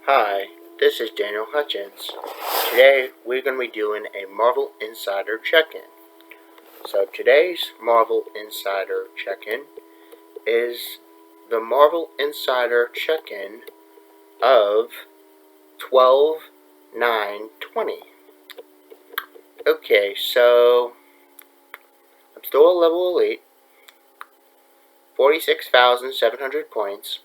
Hi, this is Daniel Hutchins. Today we're going to be doing a Marvel Insider check-in. So today's Marvel Insider check-in is the Marvel Insider check-in of 12/9/20. Okay, so I'm still a level elite, 46,700 points,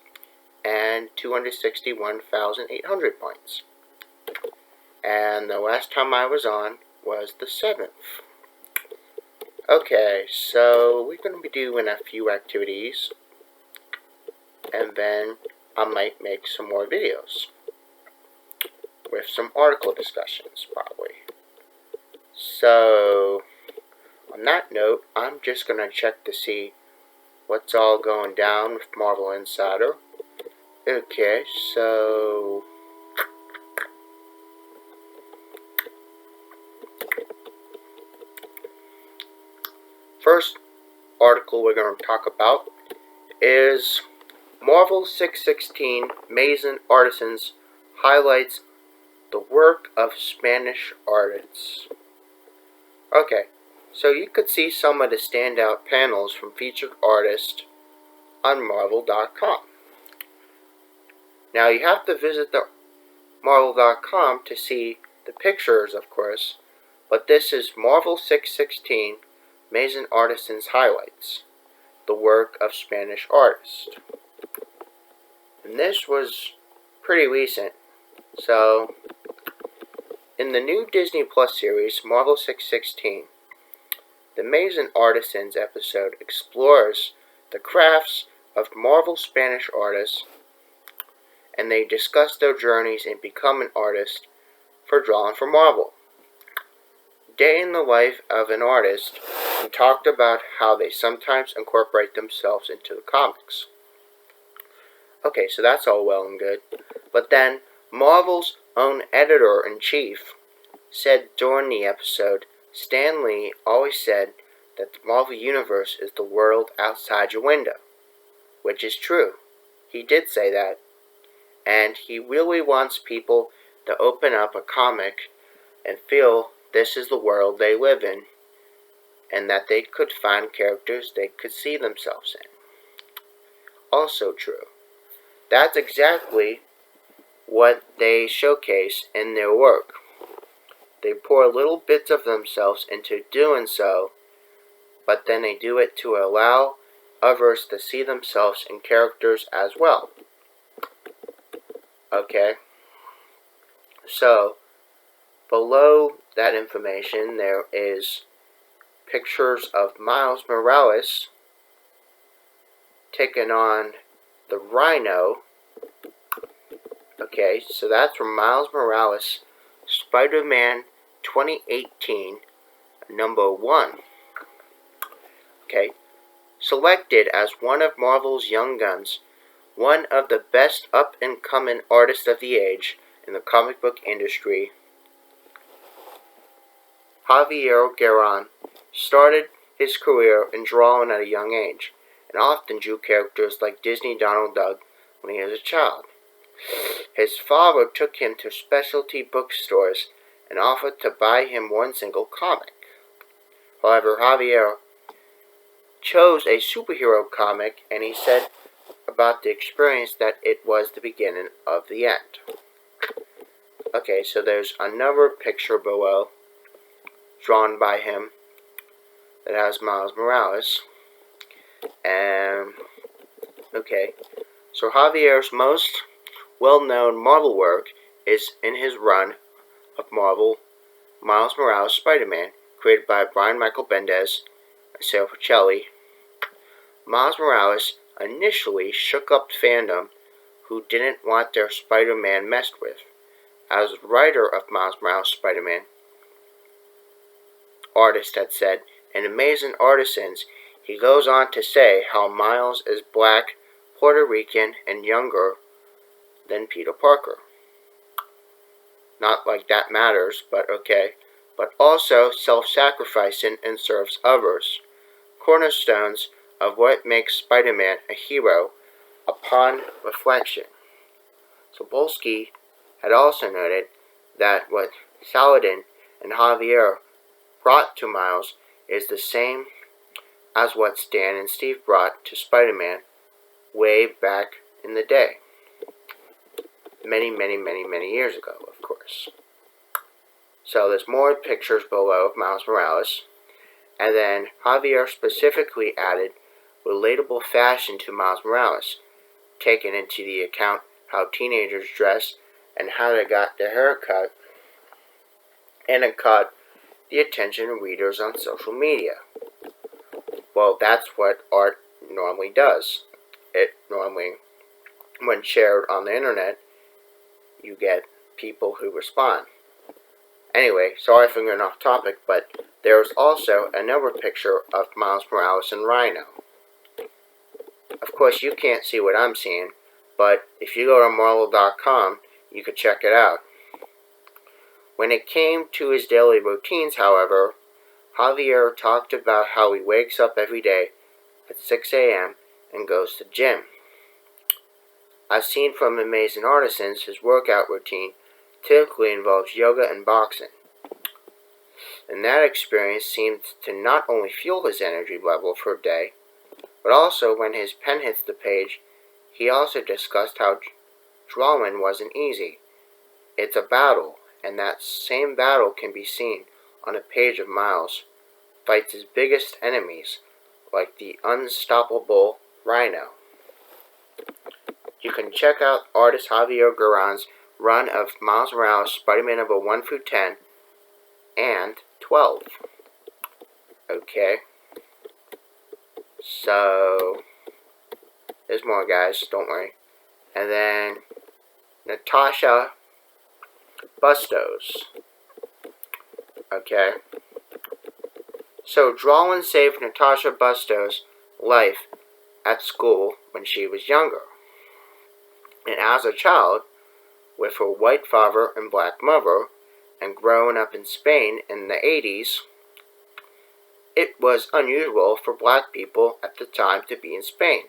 and 261,800 points. And the last time I was on was the 7th. Okay, so we're going to be doing a few activities, and then I might make some more videos with some article discussions, probably. So, on that note, I'm just going to check to see what's all going down with Marvel Insider. Okay, so first article we're going to talk about is Marvel 616 Mason Artisans highlights the work of Spanish artists. Okay, so you could see some of the standout panels from featured artists on Marvel.com. Now you have to visit the Marvel.com to see the pictures, of course, but this is Marvel 616 Mason Artisans highlights the work of Spanish artists. And this was pretty recent. So, in the new Disney Plus series, Marvel 616, the Mason Artisans episode explores the crafts of Marvel Spanish artists, and they discuss their journeys in becoming an artist for Drawing for Marvel. Day in the life of an artist, and talked about how they sometimes incorporate themselves into the comics. Okay, so that's all well and good. But then, Marvel's own editor-in-chief said during the episode, Stan Lee always said that the Marvel Universe is the world outside your window. Which is true. He did say that. And he really wants people to open up a comic and feel this is the world they live in, and that they could find characters they could see themselves in. Also true. That's exactly what they showcase in their work. They pour little bits of themselves into doing so, but then they do it to allow others to see themselves in characters as well. Okay? So, below that information, there is pictures of Miles Morales taking on the Rhino. Okay, so that's from Miles Morales, Spider-Man 2018, number 1. Okay, selected as one of Marvel's young guns, one of the best up-and-coming artists of the age in the comic book industry, Javier Garrón started his career in drawing at a young age, and often drew characters like Disney Donald Duck when he was a child. His father took him to specialty bookstores and offered to buy him one single comic. However, Javier chose a superhero comic, and he said about the experience that it was the beginning of the end. Okay, so there's another picture below, drawn by him, that has Miles Morales. And, okay, so Javier's most well-known Marvel work is in his run of Marvel Miles Morales Spider-Man, created by Brian Michael Bendis and Sal Pichelli. Miles Morales initially shook up fandom who didn't want their Spider-Man messed with. As writer of Miles Morales Spider-Man, artist had said, in Amazing Artisans, he goes on to say how Miles is black, Puerto Rican, and younger than Peter Parker. Not like that matters, but okay. But also self-sacrificing and serves others. Cornerstones of what makes Spider-Man a hero upon reflection. Sobolski had also noted that what Saladin and Javier brought to Miles is the same as what Stan and Steve brought to Spider-Man way back in the day. Many years ago, of course. So there's more pictures below of Miles Morales, and then Javier specifically added relatable fashion to Miles Morales, taking into the account how teenagers dress and how they got their hair cut, and it caught the attention of readers on social media. Well, that's what art normally does. It normally, when shared on the internet, you get people who respond. Anyway, sorry for getting off topic, but there's also another picture of Miles Morales and Rhino. Of course, you can't see what I'm seeing, but if you go to Marvel.com, you could check it out. When it came to his daily routines, however, Javier talked about how he wakes up every day at 6 a.m. and goes to the gym. As seen from Amazing Artisans, his workout routine typically involves yoga and boxing. And that experience seemed to not only fuel his energy level for a day, but also when his pen hits the page, he also discussed how drawing wasn't easy. It's a battle, and that same battle can be seen on a page of Miles fights his biggest enemies, like the unstoppable Rhino. You can check out artist Javier Garron's run of Miles Morales Spider-Man number 1 through 10 and 12. Okay. So, there's more, guys, don't worry. And then, Natasha Bustos. Okay. So, Drawlin saved Natasha Bustos' life at school when she was younger. And as a child, with her white father and black mother, and growing up in Spain in the 80s, it was unusual for black people at the time to be in Spain.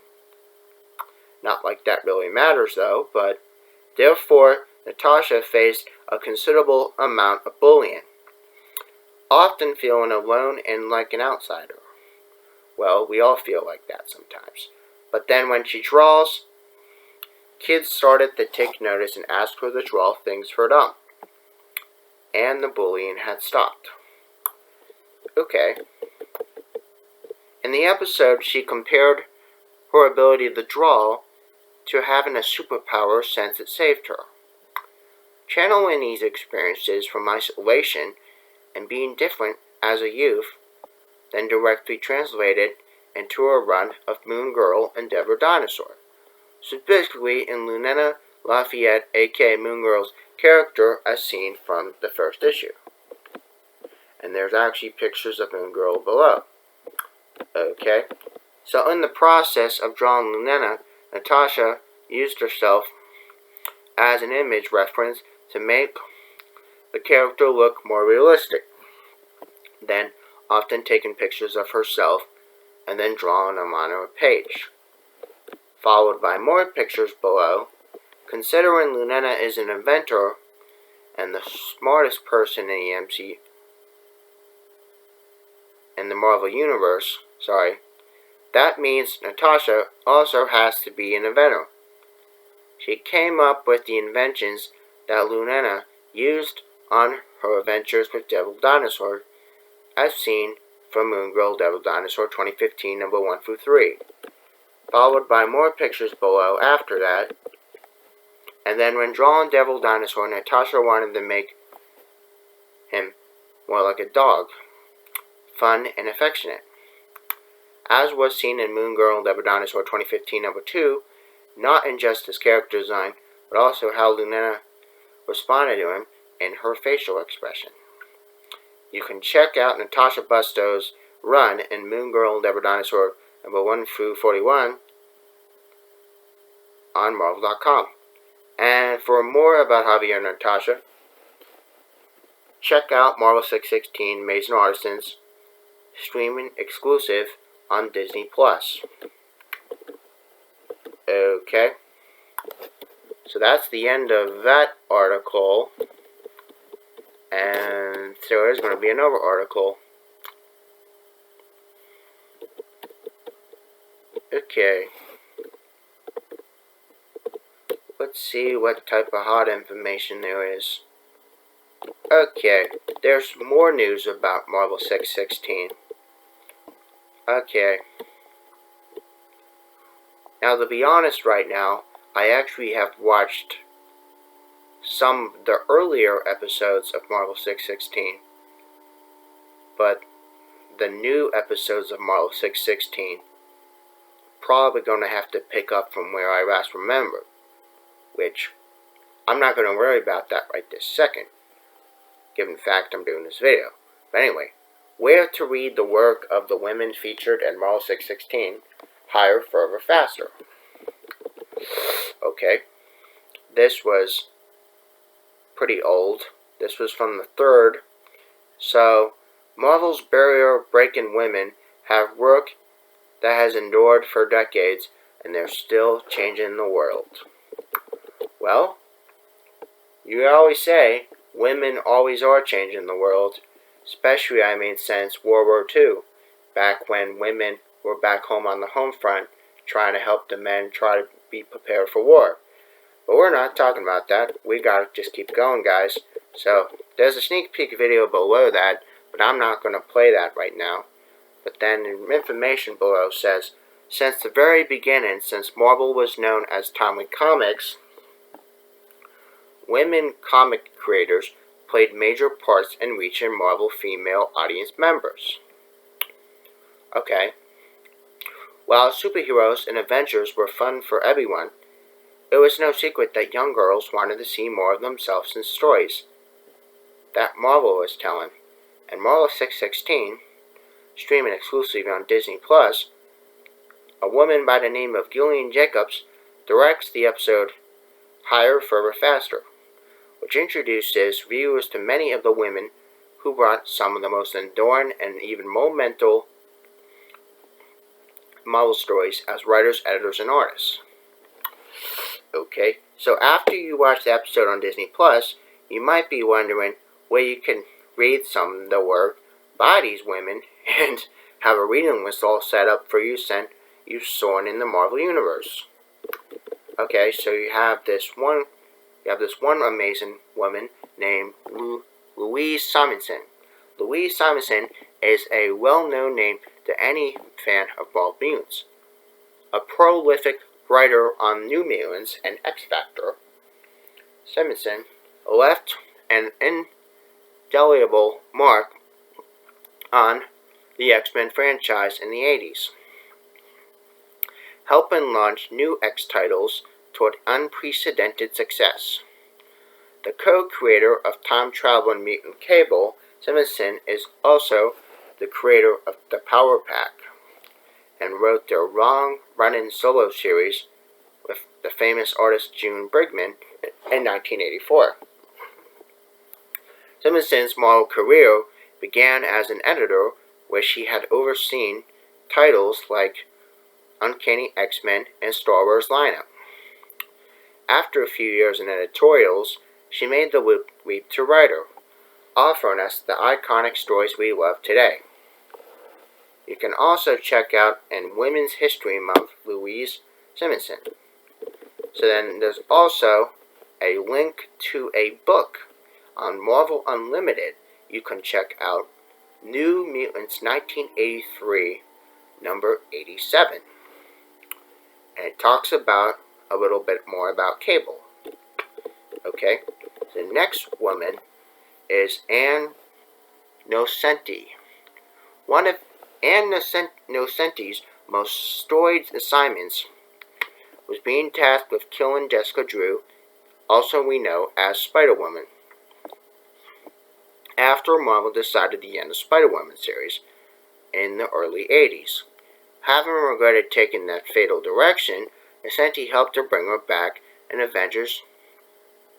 Not like that really matters though, but therefore Natasha faced a considerable amount of bullying, often feeling alone and like an outsider. Well, we all feel like that sometimes. But then when she draws, kids started to take notice and ask her to draw things for them. And the bullying had stopped. Okay. In the episode, she compared her ability to draw to having a superpower since it saved her. Channeling these experiences from isolation and being different as a youth, then directly translated into a run of Moon Girl and Devil Dinosaur, specifically in Lunena Lafayette, aka Moon Girl's character as seen from the first issue. And there's actually pictures of Moon Girl below. Okay, so in the process of drawing Lunena, Natasha used herself as an image reference to make the character look more realistic, then often taking pictures of herself and then drawing them on a page. Followed by more pictures below. Considering Lunena is an inventor and the smartest person in the MCU, in the Marvel Universe, that means Natasha also has to be an inventor. She came up with the inventions that Lunena used on her adventures with Devil Dinosaur, as seen from Moon Girl Devil Dinosaur 2015 number 1 through 3. Followed by more pictures below after that. And then when drawing Devil Dinosaur, Natasha wanted to make him more like a dog, fun and affectionate. As was seen in Moon Girl and Devil Dinosaur 2015 number 2, not in just his character design, but also how Lunena responded to him and her facial expression. You can check out Natasha Bustos' run in Moon Girl and Devil Dinosaur number 1 through 41 on Marvel.com. And for more about Javier and Natasha, check out Marvel 616 Amazing Artisans, streaming exclusive on Disney+. Okay. So that's the end of that article. And so there's going to be another article. Okay. Let's see what type of hot information there is. Okay, there's more news about Marvel 616. Okay. Now, to be honest right now, I actually have watched some of the earlier episodes of Marvel 616. But the new episodes of Marvel 616 probably going to have to pick up from where I last remember, which I'm not going to worry about that right this second, given the fact I'm doing this video. But anyway, where to read the work of the women featured in Marvel 616, Higher, Further, Faster. Okay, this was pretty old. This was from the 3rd. So, Marvel's barrier-breaking women have work that has endured for decades, and they're still changing the world. Well, you always say, women always are changing the world, especially, since World War II, back when women were back home on the home front, trying to help the men try to be prepared for war. But we're not talking about that. We gotta just keep going, guys. So, there's a sneak peek video below that, but I'm not going to play that right now. But then the information below says, since the very beginning, since Marvel was known as Timely Comics, women comic creators played major parts in reaching Marvel female audience members. Okay. While superheroes and Avengers were fun for everyone, it was no secret that young girls wanted to see more of themselves in stories that Marvel was telling. And Marvel 616, streaming exclusively on Disney+, a woman by the name of Gillian Jacobs directs the episode Higher, Further, Faster, which introduces viewers to many of the women who brought some of the most enduring and even monumental Marvel stories as writers, editors, and artists. Okay, so after you watch the episode on Disney+, you might be wondering where you can read some of the work by these women and have a reading list all set up for you sent you soaring in the Marvel Universe. Okay, so you have this one amazing woman named Louise Simonson. Louise Simonson is a well-known name to any fan of Marvel Mutants. A prolific writer on New Mutants and X-Factor, Simonson left an indelible mark on the X-Men franchise in the 80s, helping launch new X titles toward unprecedented success. The co-creator of time-traveling mutant Cable, Simonson is also the creator of the Power Pack and wrote their long-running solo series with the famous artist June Brigman in 1984. Simonson's Marvel career began as an editor where she had overseen titles like Uncanny X-Men and Star Wars lineup. After a few years in editorials, she made the leap to writer, offering us the iconic stories we love today. You can also check out in Women's History Month Louise Simonson. So then there's also a link to a book on Marvel Unlimited you can check out, New Mutants 1983, number 87. And it talks about a little bit more about Cable. Okay, the next woman is Ann Nocenti. One of Ann Nocenti's most storied assignments was being tasked with killing Jessica Drew, also we know as Spider-Woman, after Marvel decided to end the Spider-Woman series in the early 80s. Having regretted taking that fatal direction, Nocenti helped to bring her back in Avengers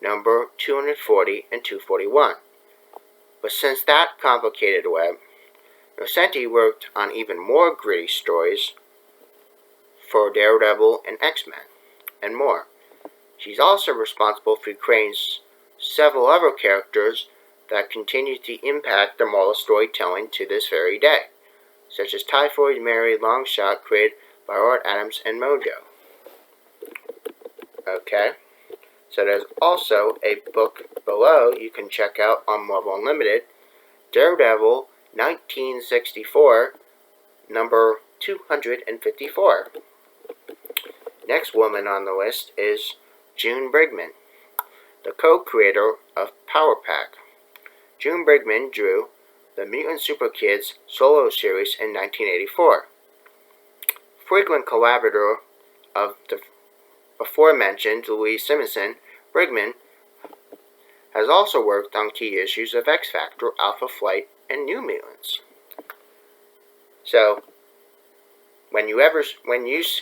number 240 and 241. But since that complicated web, Nocenti worked on even more gritty stories for Daredevil and X-Men, and more. She's also responsible for creating several other characters that continue to impact the Marvel storytelling to this very day, such as Typhoid Mary Longshot, created by Art Adams and Mojo. Okay, so there's also a book below you can check out on Marvel Unlimited, Daredevil 1964, number 254. Next woman on the list is June Brigman, the co-creator of Power Pack. June Brigman drew the Mutant Super Kids solo series in 1984. Frequent collaborator of the aforementioned Louise Simonson, Brigman has also worked on key issues of X Factor, Alpha Flight, and New Mutants. So, when you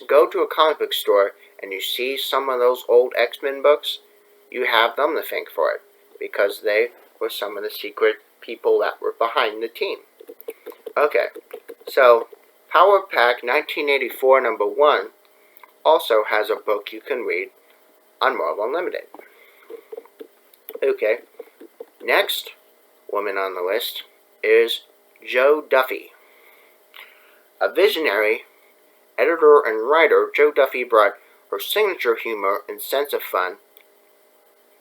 go to a comic book store and you see some of those old X-Men books, you have them to thank for it, because they were some of the secret people that were behind the team. Okay, so Power Pack 1984 number 1 also has a book you can read on Marvel Unlimited. Okay, next woman on the list is Jo Duffy. A visionary editor and writer, Jo Duffy brought her signature humor and sense of fun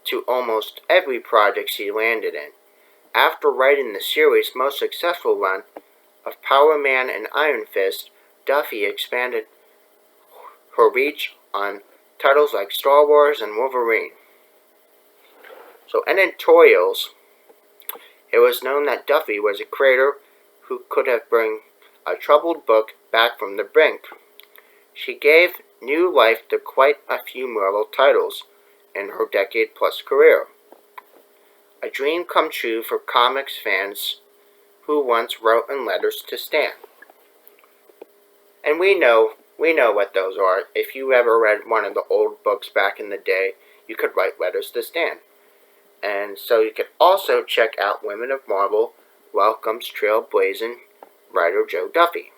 to almost every project she landed in. After writing the series' most successful run of Power Man and Iron Fist, Duffy expanded her reach on titles like Star Wars and Wolverine. So, in editorials, it was known that Duffy was a creator who could have brought a troubled book back from the brink. She gave new life to quite a few Marvel titles in her decade-plus career. A dream come true for comics fans who once wrote in letters to Stan. And we know what those are. If you ever read one of the old books back in the day, you could write letters to Stan. And so you could also check out Women of Marvel welcomes trailblazing writer Jo Duffy.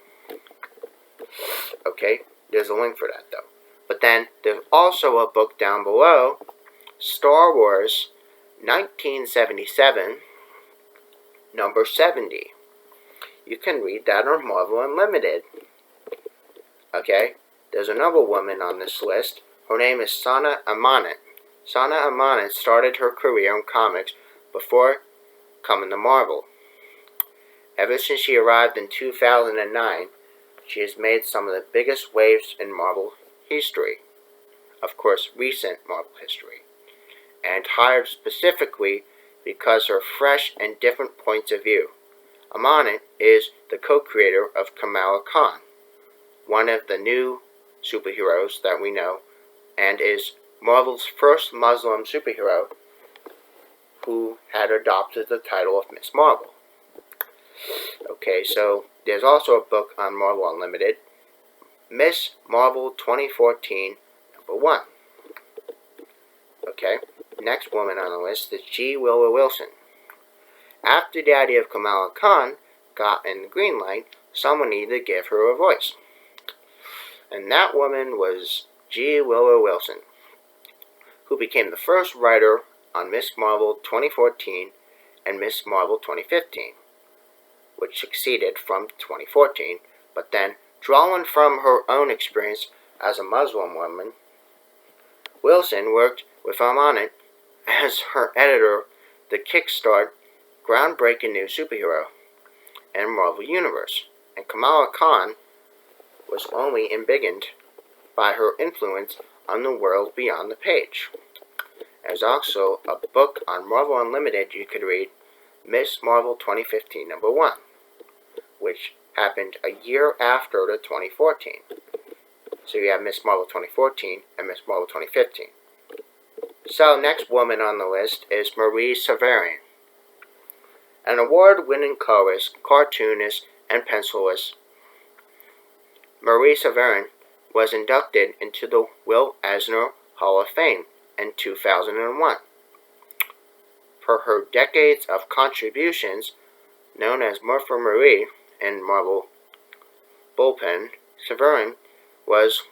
Okay, there's a link for that though. But then there's also a book down below, Star Wars 1977, number 70. You can read that on Marvel Unlimited. Okay, there's another woman on this list. Her name is Sana Amanat. Sana Amanat started her career in comics before coming to Marvel. Ever since she arrived in 2009, she has made some of the biggest waves in Marvel history. Of course, recent Marvel history. And hired specifically because of her fresh and different points of view. Amanat is the co-creator of Kamala Khan, one of the new superheroes that we know, and is Marvel's first Muslim superhero who had adopted the title of Miss Marvel. Okay, so there's also a book on Marvel Unlimited, Miss Marvel 2014, number 1. Okay, next woman on the list is G. Willow Wilson. After the idea of Kamala Khan got in the green light, someone needed to give her a voice. And that woman was G. Willow Wilson, who became the first writer on Miss Marvel 2014 and Miss Marvel 2015, which succeeded from 2014, but then, drawing from her own experience as a Muslim woman, Wilson worked with Amanat as her editor to kickstart groundbreaking new superhero in Marvel Universe, and Kamala Khan was only embiggened by her influence on the world beyond the page. There's also a book on Marvel Unlimited you could read, Miss Marvel 2015 number 1, which happened a year after the 2014. So you have Miss Marvel 2014 and Miss Marvel 2015. So next woman on the list is Marie Severin, an award-winning colorist, cartoonist, and pencilist. Marie Severin was inducted into the Will Eisner Hall of Fame in 2001. For her decades of contributions, known as Martha Marie in Marvel Bullpen, Severin was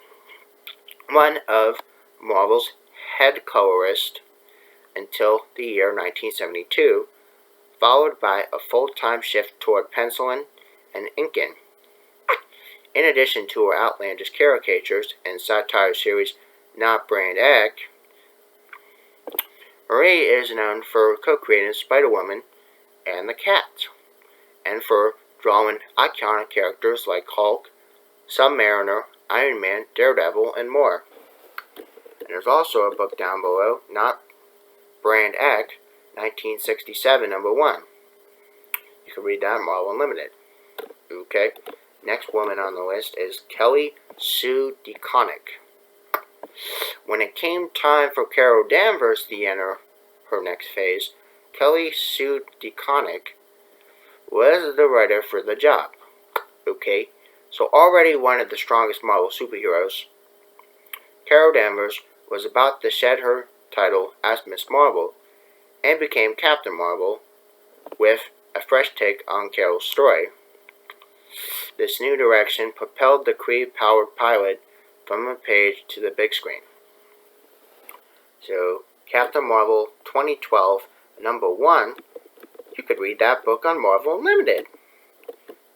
one of Marvel's head colorist until the year 1972, followed by a full-time shift toward penciling and inking. In addition to her outlandish caricatures and satire series Not Brand Echh, Marie is known for co-creating Spider-Woman and the Cat, and for drawing iconic characters like Hulk, Submariner, Iron Man, Daredevil, and more. And there's also a book down below, Not Brand Echh, 1967, number 1. You can read that at Marvel Unlimited. Okay, next woman on the list is Kelly Sue DeConnick. When it came time for Carol Danvers to enter her next phase, Kelly Sue DeConnick was the writer for the job. Okay, so already one of the strongest Marvel superheroes, Carol Danvers was about to shed her title as Miss Marvel and became Captain Marvel with a fresh take on Carol's story. This new direction propelled the Kree-powered pilot from the page to the big screen. So, Captain Marvel 2012, number 1, you could read that book on Marvel Unlimited.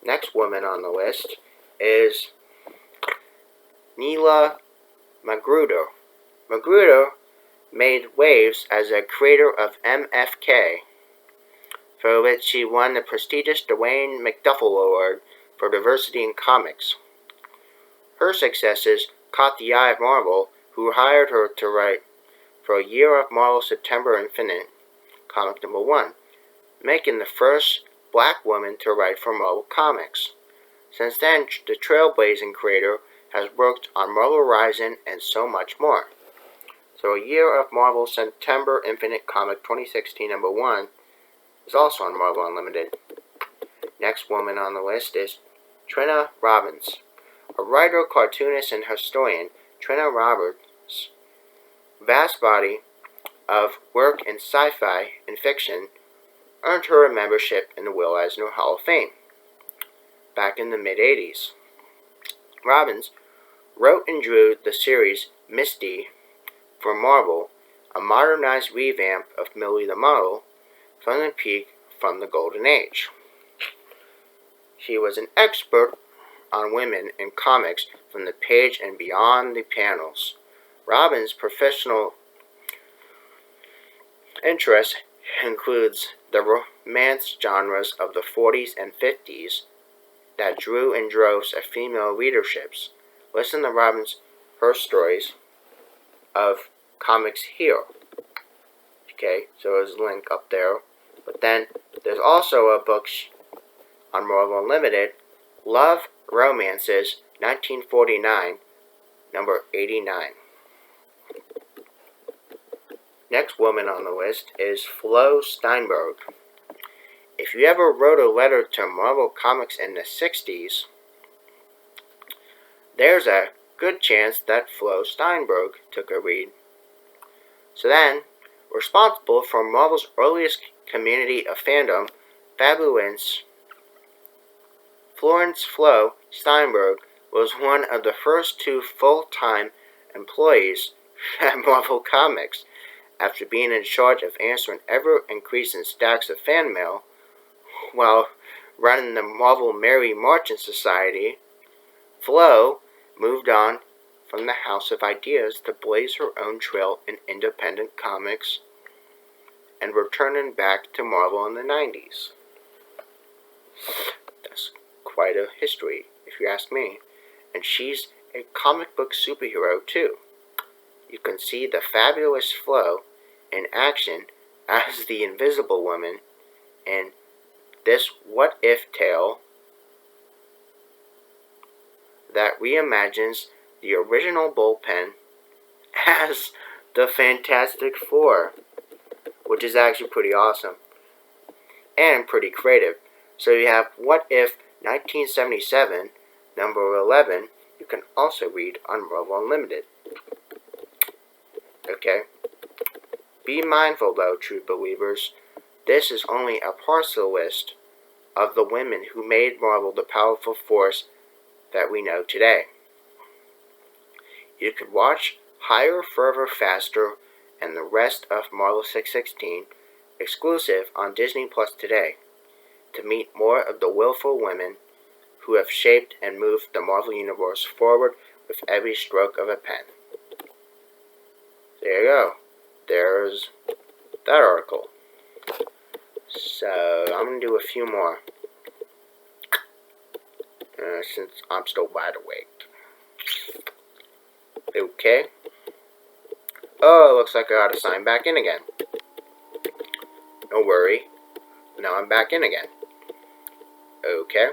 Next woman on the list is Neela Magruder. Magruder made waves as a creator of MFK, for which she won the prestigious Dwayne McDuffie Award for Diversity in Comics. Her successes caught the eye of Marvel, who hired her to write for a year of Marvel September Infinite, comic number 1, making the first black woman to write for Marvel Comics. Since then, the trailblazing creator has worked on Marvel Horizon and so much more. So a year of Marvel September Infinite comic 2016 number 1 is also on Marvel Unlimited. Next woman on the list is Trina Robbins. A writer, cartoonist, and historian, Trina Robbins' vast body of work in sci-fi and fiction earned her a membership in the Will Eisner Hall of Fame back in the mid-80s. Robbins wrote and drew the series Misty for Marvel, a modernized revamp of Millie the Model from the peak from the Golden Age. She was an expert on women in comics from the page and beyond the panels. Robbins' professional interest includes the romance genres of the 40s and 50s that drew in droves of female readerships. Listen to Robbins' her stories of comics here. Okay, so there's a link up there. But then there's also a book on Marvel Unlimited, Love Romances, 1949, number 89. Next woman on the list is Flo Steinberg. If you ever wrote a letter to Marvel Comics in the 60s, there's a good chance that Flo Steinberg took a read. So then, responsible for Marvel's earliest community of fandom, Fabulence, Florence Flo Steinberg was one of the first 2 full-time employees at Marvel Comics. After being in charge of answering ever-increasing stacks of fan mail while running the Marvel Mary Marchant Society, Flo moved on from the House of Ideas to blaze her own trail in independent comics and returning back to Marvel in the 90s. That's quite a history, if you ask me. And she's a comic book superhero, too. You can see the fabulous Flo in action as the Invisible Woman in this what-if tale that reimagines the original bullpen as the Fantastic Four, which is actually pretty awesome and pretty creative. So you have What If 1977, number 11, you can also read on Marvel Unlimited. Okay? Be mindful though, true believers, this is only a partial list of the women who made Marvel the powerful force that we know today. You could watch Higher, Further, Faster, and the rest of Marvel 616, exclusive on Disney Plus today, to meet more of the willful women who have shaped and moved the Marvel Universe forward with every stroke of a pen. There you go. There's that article. So, I'm going to do a few more. Since I'm still wide awake. Okay. Oh, it looks like I gotta sign back in again. No worry. Now I'm back in again. Okay.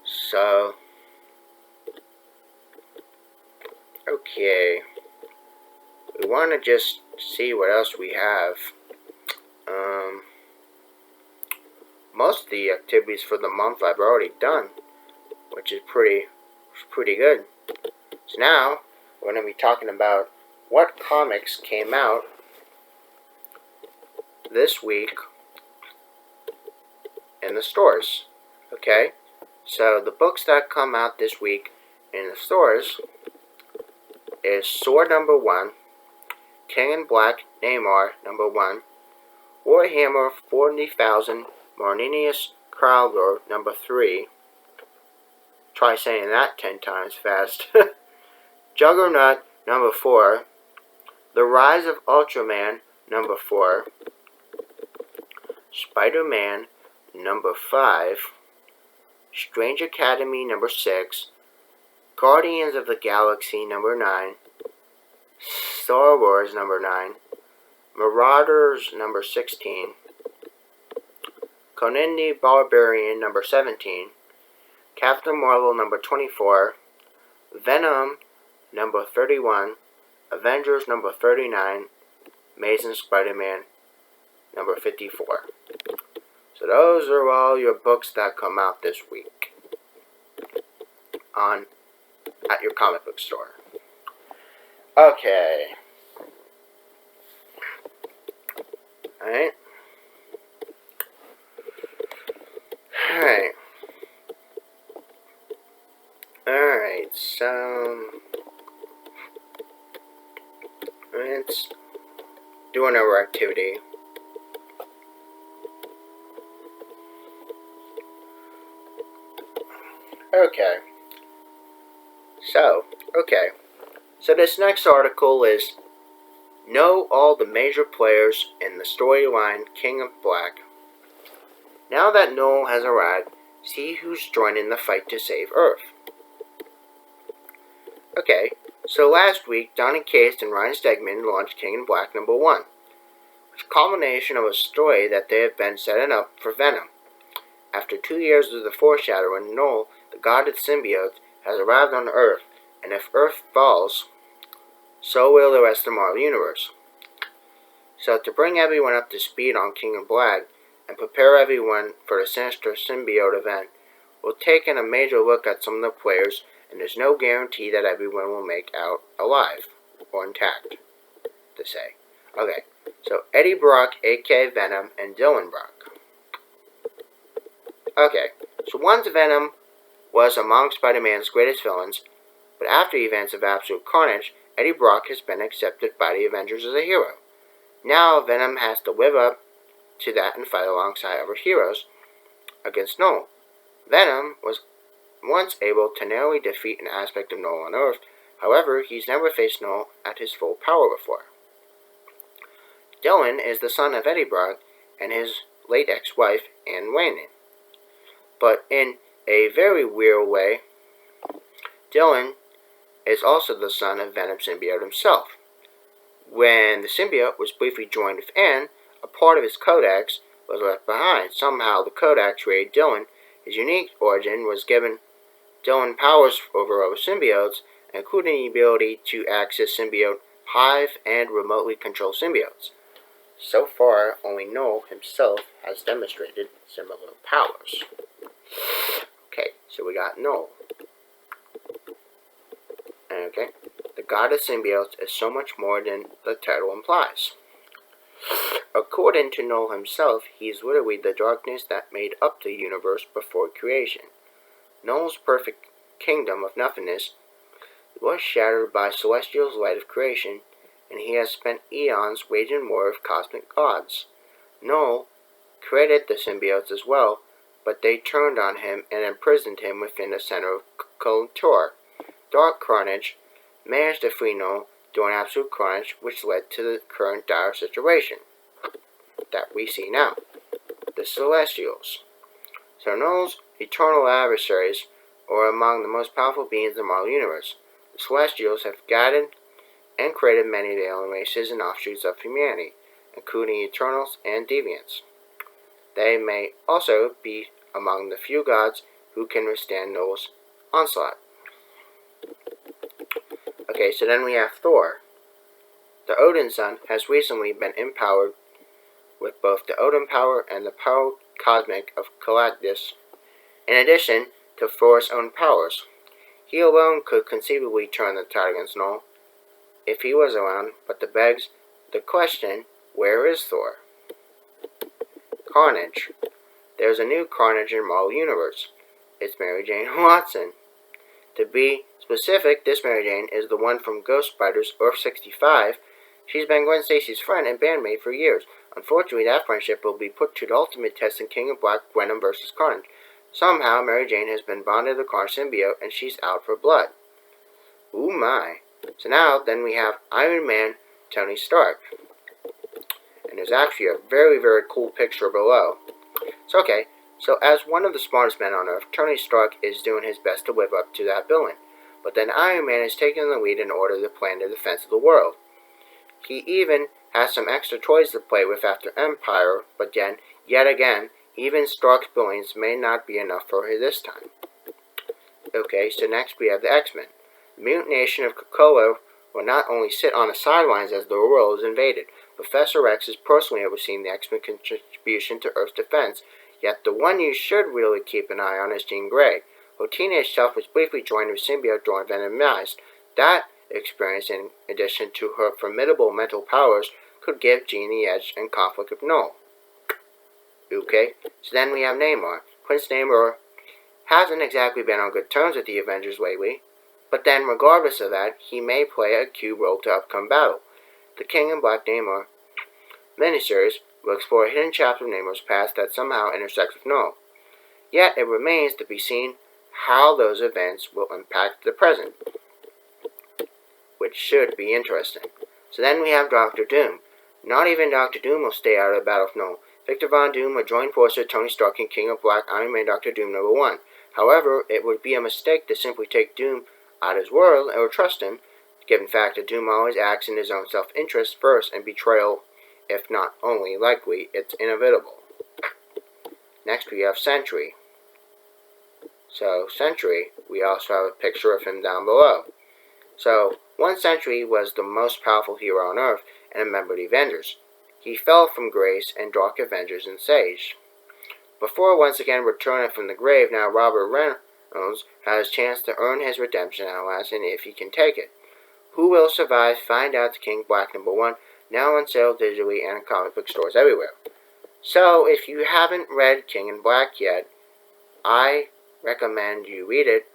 So. Okay. We want to just see what else we have. Most of the activities for the month I've already done, which is pretty good. So now, we're going to be talking about what comics came out this week in the stores. Okay? So, the books that come out this week in the stores is Sword #1, King in Black, Namor #1, Warhammer 40,000, Marnius Crowler #3. Try saying that 10 times fast. Juggernaut #4. The Rise of Ultraman #4. Spider-Man #5. Strange Academy #6. Guardians of the Galaxy #9. Star Wars #9. Marauders #16. Conan the Barbarian #17. Captain Marvel #24. Venom #31. Avengers #39. Amazing Spider-Man #54. So those are all your books that come out this week at your comic book store. Okay. Alright. Alright, so let's do another activity. So this next article is Know all the major players in the storyline King of Black. Now that Noel has arrived, see who's joining the fight to save Earth. Okay, so last week, Donny Cates and Ryan Stegman launched King in Black #1, which is a culmination of a story that they have been setting up for Venom. After 2 years of the foreshadowing, Noel, the god of symbiotes, has arrived on Earth, and if Earth falls, so will the rest of the Marvel Universe. So to bring everyone up to speed on King in Black, and prepare everyone for the Sinister Symbiote event, we'll take in a major look at some of the players, and there's no guarantee that everyone will make out alive, or intact, to say. Okay, so Eddie Brock, aka Venom, and Dylan Brock. Okay, so once Venom was among Spider-Man's greatest villains, but after the events of Absolute Carnage, Eddie Brock has been accepted by the Avengers as a hero. Now Venom has to live up to that and fight alongside other heroes against Noel. Venom was once able to narrowly defeat an aspect of Noel on Earth, however, he's never faced Noel at his full power before. Dylan is the son of Eddie Brock and his late ex-wife, Anne Wayne. But in a very weird way, Dylan is also the son of Venom symbiote himself. When the symbiote was briefly joined with Anne, a part of his codex was left behind. Somehow the codex raided Dylan. His unique origin was given Dylan powers over other symbiotes, including the ability to access symbiote hive and remotely control symbiotes. So far, only Noel himself has demonstrated similar powers. Okay, so we got Noel. Okay, the god of symbiotes is so much more than the title implies. According to Noel himself, he is literally the darkness that made up the universe before creation. Noel's perfect kingdom of nothingness was shattered by Celestial's light of creation, and he has spent eons waging war with cosmic gods. Null created the symbiotes as well, but they turned on him and imprisoned him within the center of Kultur. Dark Carnage managed to free Null during Absolute Carnage, which led to the current dire situation that we see now. The Celestials. So Null's eternal adversaries are among the most powerful beings in the Marvel Universe. The Celestials have guided and created many alien races and offshoots of humanity, including Eternals and Deviants. They may also be among the few gods who can withstand Null's onslaught. Okay, so then we have Thor. The Odin son has recently been empowered with both the Odin power and the power cosmic of Galactus, in addition to Thor's own powers. He alone could conceivably turn the tide against Null if he was around, but that begs the question, where is Thor? Carnage. There's a new Carnage in Marvel Universe. It's Mary Jane Watson. To be specific, this Mary Jane is the one from Ghost Spider's Earth 65. She's been Gwen Stacy's friend and bandmate for years. Unfortunately, that friendship will be put to the ultimate test in King of Black Venom vs. Carnage. Somehow, Mary Jane has been bonded to the Carnage symbiote, and she's out for blood. Ooh my. So now, then we have Iron Man, Tony Stark. And there's actually a very, very cool picture below. So okay, so as one of the smartest men on Earth, Tony Stark is doing his best to live up to that billing. But then Iron Man is taking the lead in order to plan the defense of the world. He even has some extra toys to play with after Empire, but then, yet again, even Stark's billings may not be enough for her this time. Okay, so next we have the X-Men. The mutant nation of Krakoa will not only sit on the sidelines as the world is invaded. Professor X is personally overseeing the X-Men contribution to Earth's defense, yet the one you should really keep an eye on is Jean Grey. Though teenage self was briefly joined with symbiote during Venomized, that experience, in addition to her formidable mental powers, could give Jean the edge in conflict with Null. Okay, so then we have Namor. Prince Namor hasn't exactly been on good terms with the Avengers lately, but then regardless of that, he may play a key role to upcoming battle. The King in Black Namor miniseries will explore a hidden chapter of Namor's past that somehow intersects with Null. Yet it remains to be seen how those events will impact the present, which should be interesting. So then we have Doctor Doom. Not even Doctor Doom will stay out of the battle with Null. Victor Von Doom will join forces with Tony Stark and King of Black Iron Man Doctor Doom #1. However, it would be a mistake to simply take Doom out of his world or trust him, given the fact that Doom always acts in his own self-interest first, and betrayal, if not only likely, it's inevitable. Next we have Sentry. So Sentry, we also have a picture of him down below. So, one Sentry was the most powerful hero on Earth and a member of the Avengers. He fell from grace and Dark Avengers and Sage. Before once again returning from the grave, now Robert Reynolds has a chance to earn his redemption at last, and if he can take it. Who will survive? Find out the King Black #1, now on sale digitally and in comic book stores everywhere. So, if you haven't read King in Black yet, I recommend you read it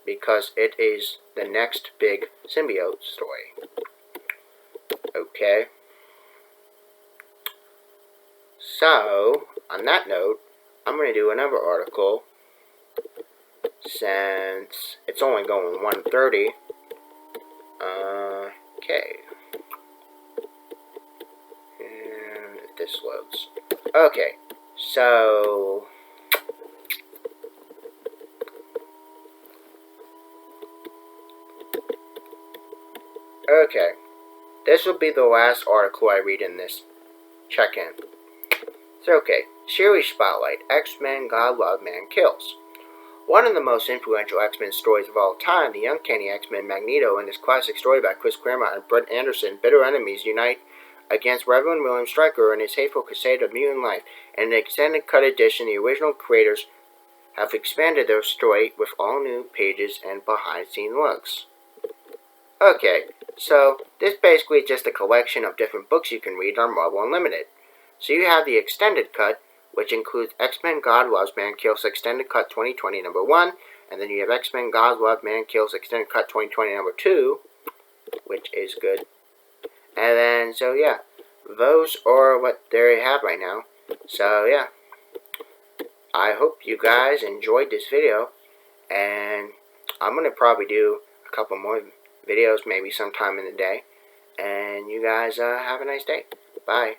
because it is the next big symbiote story. Okay. So, on that note, I'm going to do another article since it's only going 1:30. Okay. And if this loads. Okay, so this will be the last article I read in this check-in. So okay, series spotlight, X-Men God Love Man Kills. One of the most influential X-Men stories of all time, the Uncanny X-Men Magneto and his classic story by Chris Claremont and Brett Anderson, bitter enemies unite against Reverend William Stryker and his hateful crusade of mutant life. In an extended cut edition, the original creators have expanded their story with all new pages and behind-the-scenes looks. Okay, so this basically is just a collection of different books you can read on Marvel Unlimited. So you have the extended cut, which includes X-Men God Loves Man Kills Extended Cut 2020 #1, And then you have X-Men God's Love Man Kills Extended Cut 2020 number 2, which is good. And then, so yeah, those are what they have right now. So yeah, I hope you guys enjoyed this video, and I'm going to probably do a couple more videos maybe sometime in the day. And you guys have a nice day. Bye.